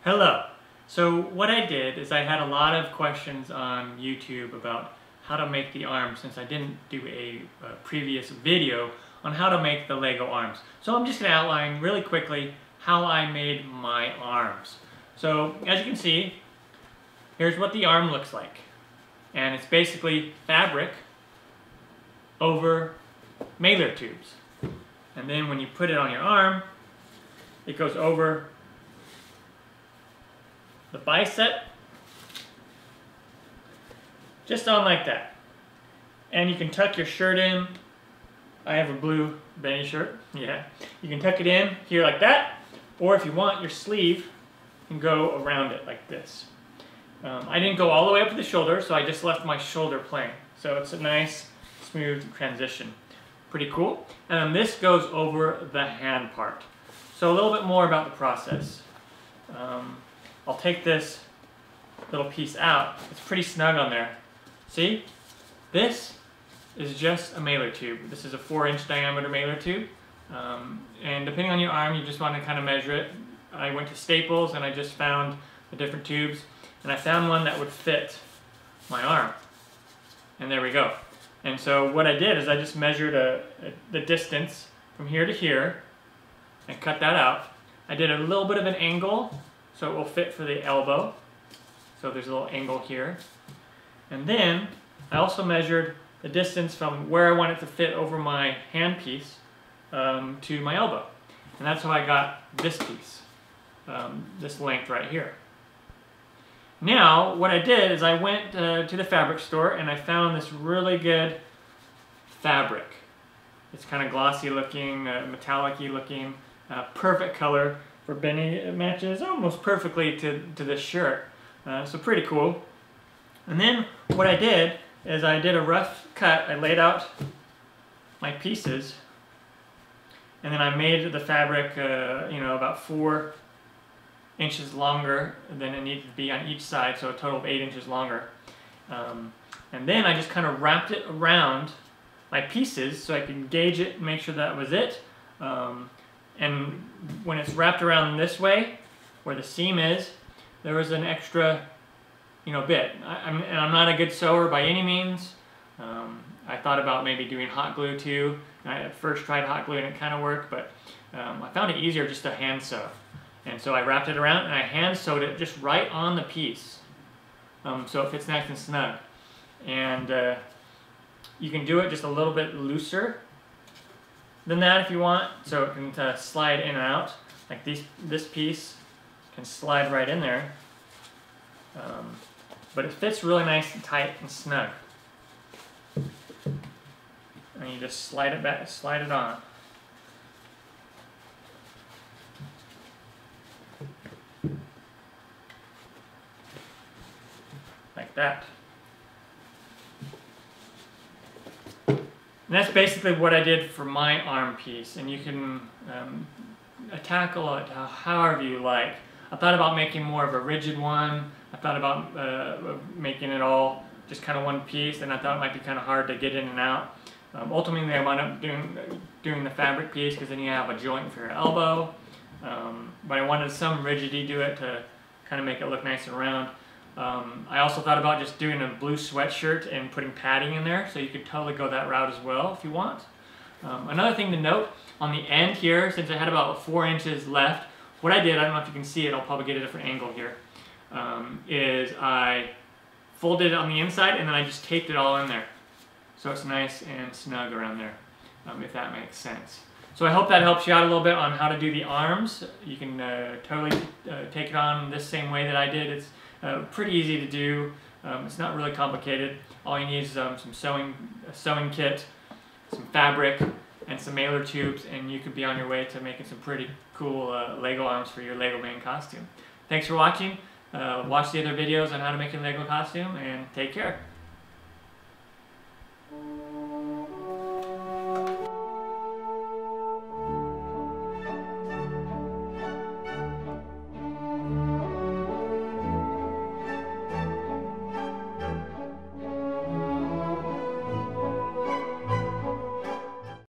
Hello. So what I did is I had a lot of questions on YouTube about how to make the arms since I didn't do a previous video on how to make the Lego arms. So I'm just going to outline really quickly how I made my arms. So as you can see, here's what the arm looks like. And it's basically fabric over mailer tubes. And then when you put it on your arm, it goes over the bicep, just on like that. And you can tuck your shirt in. I have a blue Benny shirt, yeah. You can tuck it in here like that, or if you want, your sleeve can go around it like this. I didn't go all the way up to the shoulder, so I just left my shoulder plain. So it's a nice, smooth transition. Pretty cool. And then this goes over the hand part. So a little bit more about the process. I'll take this little piece out. It's pretty snug on there. See? This is just a mailer tube. This is a 4-inch diameter mailer tube. And depending on your arm, you just want to kind of measure it. I went to Staples and I just found the different tubes. And I found one that would fit my arm. And there we go. And so what I did is I just measured the distance from here to here and cut that out. I did a little bit of an angle so it will fit for the elbow. So there's a little angle here. And then I also measured the distance from where I want it to fit over my handpiece to my elbow. And that's how I got this piece, this length right here. Now, what I did is I went to the fabric store and I found this really good fabric. It's kind of glossy looking, metallic-y looking, perfect color for Benny. It matches almost perfectly to this shirt. So pretty cool. And then what I did is I did a rough cut. I laid out my pieces and then I made the fabric about 4 inches longer than it needed to be on each side, so a total of 8 inches longer. And then I just kind of wrapped it around my pieces so I can gauge it and make sure that was it. And when it's wrapped around this way, where the seam is, there was an extra, bit. I'm not a good sewer by any means. I thought about maybe doing hot glue too. I at first tried hot glue and it kind of worked, but I found it easier just to hand sew. And so I wrapped it around and I hand sewed it just right on the piece. So it fits nice and snug. And you can do it just a little bit looser than that if you want, so it can slide in and out. Like this piece can slide right in there. But it fits really nice and tight and snug. And you just slide it back, slide it on. Like that. And that's basically what I did for my arm piece, and you can tackle it however you like. I thought about making more of a rigid one. I thought about making it all just kind of one piece, and I thought it might be kind of hard to get in and out. Ultimately, I wound up doing the fabric piece because then you have a joint for your elbow. But I wanted some rigidity to it to kind of make it look nice and round. I also thought about just doing a blue sweatshirt and putting padding in there, so you could totally go that route as well if you want. Another thing to note, on the end here, since I had about 4 inches left, what I did, I don't know if you can see it, I'll probably get a different angle here, is I folded it on the inside and then I just taped it all in there. So it's nice and snug around there, if that makes sense. So I hope that helps you out a little bit on how to do the arms. You can totally take it on this same way that I did. It's pretty easy to do. It's not really complicated. All you need is some a sewing kit, some fabric, and some mailer tubes, and you could be on your way to making some pretty cool Lego arms for your Lego Man costume. Thanks for watching. Watch the other videos on how to make a Lego costume, and take care.